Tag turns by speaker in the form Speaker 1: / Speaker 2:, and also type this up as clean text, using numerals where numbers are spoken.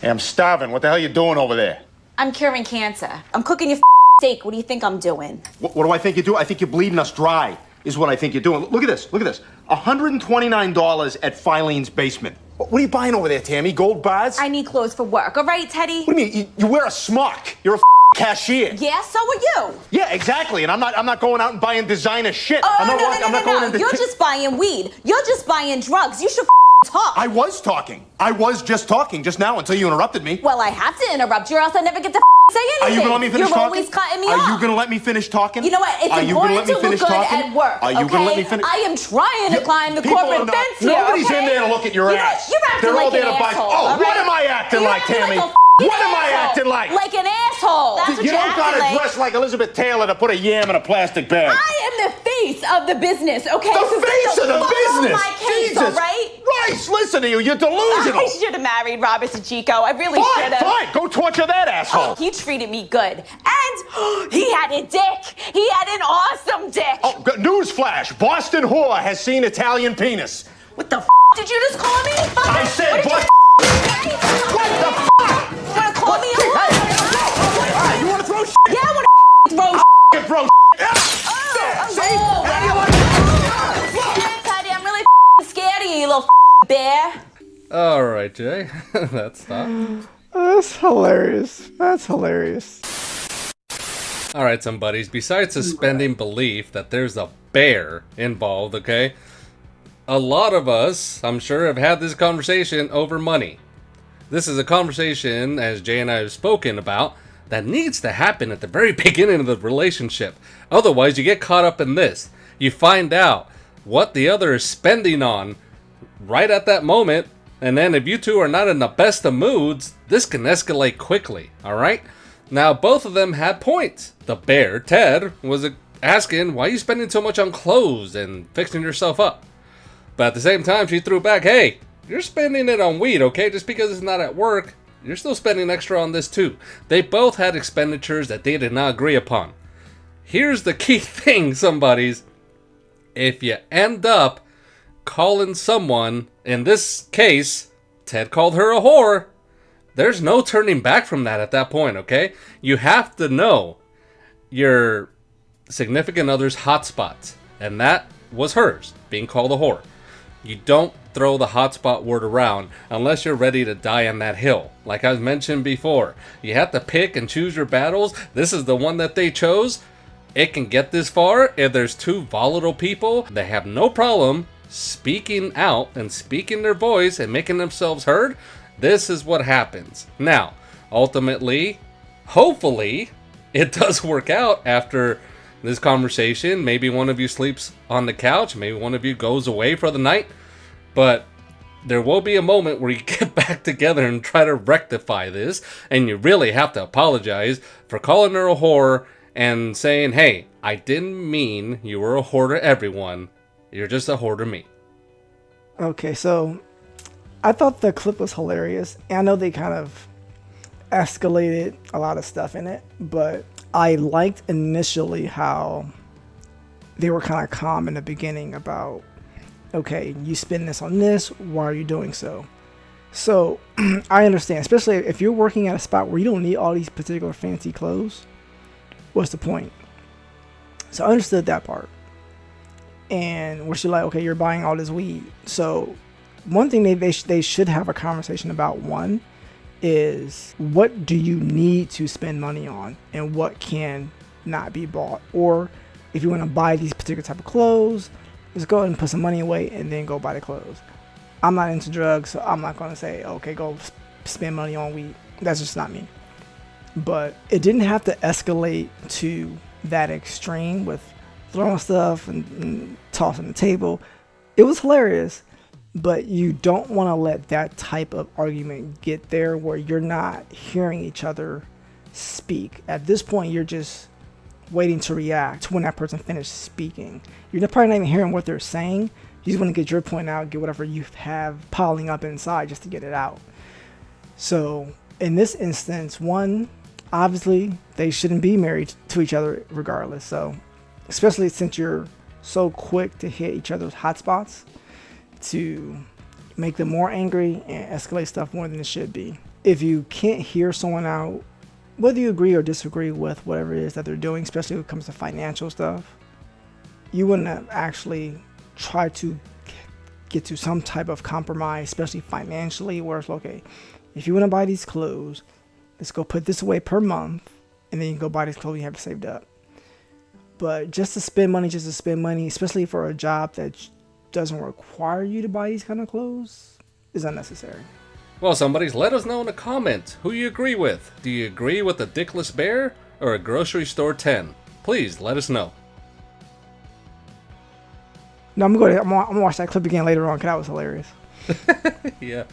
Speaker 1: Hey, I'm starving. What the hell are you doing over there?
Speaker 2: I'm curing cancer. I'm cooking your steak. What do you think I'm doing?
Speaker 1: What do I think you're doing? I think you're bleeding us dry, is what I think you're doing. Look at this. Look at this. $129 at Filene's basement. What are you buying over there, Tammy? Gold bars?
Speaker 2: I need clothes for work, all right, Teddy?
Speaker 1: What do you mean? You wear a smock. You're a cashier.
Speaker 2: Yeah, so are you.
Speaker 1: Yeah, exactly. And I'm not going out and buying designer shit.
Speaker 2: Oh,
Speaker 1: I'm not going
Speaker 2: no.
Speaker 1: into
Speaker 2: You're just buying weed. You're just buying drugs. You should talk.
Speaker 1: I was talking. I was just talking just now until you interrupted me.
Speaker 2: Well, I have to interrupt you or else I never get to say anything.
Speaker 1: Are you gonna let me finish
Speaker 2: You're
Speaker 1: talking?
Speaker 2: always cutting me
Speaker 1: Are
Speaker 2: off.
Speaker 1: you gonna let me finish talking?
Speaker 2: You know what? It's
Speaker 1: Are you gonna
Speaker 2: important
Speaker 1: let me
Speaker 2: to
Speaker 1: finish
Speaker 2: look good
Speaker 1: talking?
Speaker 2: at work,
Speaker 1: Are you
Speaker 2: okay?
Speaker 1: gonna let me finish?
Speaker 2: I am trying to climb the
Speaker 1: People
Speaker 2: corporate
Speaker 1: are not-
Speaker 2: fence here,
Speaker 1: Nobody's
Speaker 2: okay?
Speaker 1: in there to look at your
Speaker 2: You know,
Speaker 1: ass.
Speaker 2: you're acting
Speaker 1: They're
Speaker 2: like
Speaker 1: all there
Speaker 2: an
Speaker 1: to buy.
Speaker 2: asshole,
Speaker 1: Oh,
Speaker 2: all
Speaker 1: what
Speaker 2: right?
Speaker 1: am I acting
Speaker 2: You're
Speaker 1: like,
Speaker 2: acting
Speaker 1: Tammy?
Speaker 2: like a
Speaker 1: What am I
Speaker 2: asshole.
Speaker 1: acting like?
Speaker 2: Like an asshole. That's what
Speaker 1: You don't gotta
Speaker 2: acting
Speaker 1: dress like Elizabeth Taylor to put a yam in a plastic bag.
Speaker 2: I am the face of the business, okay?
Speaker 1: The
Speaker 2: So
Speaker 1: face of the
Speaker 2: follow
Speaker 1: business.
Speaker 2: my case,
Speaker 1: Jesus.
Speaker 2: all right?
Speaker 1: Rice, listen to you. You're delusional.
Speaker 2: I should have married Robert Chico. I really should
Speaker 1: Fine,
Speaker 2: have.
Speaker 1: fine. Go torture that asshole.
Speaker 2: He treated me good. And he had a dick. He had an awesome dick.
Speaker 1: Oh, newsflash. Boston whore has seen Italian penis.
Speaker 2: What the did you just call me?
Speaker 1: I said
Speaker 2: what?
Speaker 1: What the
Speaker 2: You want to call me a
Speaker 1: Hey,
Speaker 2: whore?
Speaker 1: hey, you want to throw shit?
Speaker 2: Yeah, I want to throw
Speaker 1: You throw See?
Speaker 2: oh,
Speaker 1: How do you like
Speaker 2: Teddy, I'm really scared of you, you little bear.
Speaker 3: All right, Jay. That's stop.
Speaker 4: That's hilarious. That's hilarious.
Speaker 3: All right, some buddies. Besides suspending belief that there's a bear involved, okay? A lot of us, I'm sure, have had this conversation over money. This is a conversation, as Jay and I have spoken about, that needs to happen at the very beginning of the relationship. Otherwise, you get caught up in this. You find out what the other is spending on right at that moment, and then if you two are not in the best of moods, this can escalate quickly, alright? Now, both of them had points. The bear, Ted, was asking, why are you spending so much on clothes and fixing yourself up? But at the same time, she threw back, hey, you're spending it on weed, okay? Just because it's not at work, you're still spending extra on this too. They both had expenditures that they did not agree upon. Here's the key thing, somebodies. If you end up calling someone, in this case, Ted called her a whore, there's no turning back from that at that point, okay? You have to know your significant other's hotspots, and that was hers, being called a whore. You don't throw the hotspot word around unless you're ready to die on that hill. Like I mentioned before, you have to pick and choose your battles. This is the one that they chose. It can get this far if there's two volatile people. They have no problem speaking out and speaking their voice and making themselves heard. This is what happens. Now, ultimately, hopefully, it does work out after this conversation. Maybe one of you sleeps on the couch. Maybe one of you goes away for the night. But there will be a moment where you get back together and try to rectify this. And you really have to apologize for calling her a whore and saying, hey, I didn't mean you were a whore to everyone. You're just a whore to me.
Speaker 4: Okay, so I thought the clip was hilarious. And I know they kind of escalated a lot of stuff in it, but I liked initially how they were kind of calm in the beginning about, okay, you spend this on this, why are you doing so? So I understand, especially if you're working at a spot where you don't need all these particular fancy clothes, what's the point? So I understood that part. And where she's like, okay, you're buying all this weed. So one thing they should have a conversation about, one, is what do you need to spend money on and what can not be bought? Or if you want to buy these particular type of clothes, just go ahead and put some money away and then go buy the clothes. I'm not into drugs, so I'm not going to say, okay, go spend money on weed. That's just not me. But it didn't have to escalate to that extreme with throwing stuff and tossing the table. It was hilarious, but you don't want to let that type of argument get there where you're not hearing each other speak. At this point, you're just waiting to react to when that person finished speaking. You're probably not even hearing what they're saying. You just want to get your point out, get whatever you have piling up inside just to get it out. So in this instance, one, obviously they shouldn't be married to each other regardless. So especially since you're so quick to hit each other's hotspots to make them more angry and escalate stuff more than it should be. if you can't hear someone out, whether you agree or disagree with whatever it is that they're doing, especially when it comes to financial stuff, you wouldn't have actually try to get to some type of compromise, especially financially, where it's okay, if you want to buy these clothes, let's go put this away per month, and then you can go buy these clothes you have saved up. But just to spend money, especially for a job that doesn't require you to buy these kind of clothes, is unnecessary.
Speaker 3: Well, somebody's let us know in the comments who you agree with. Do you agree with a dickless bear or a grocery store 10? Please let us know.
Speaker 4: No, I'm gonna watch that clip again later on because that was hilarious.
Speaker 3: Yeah.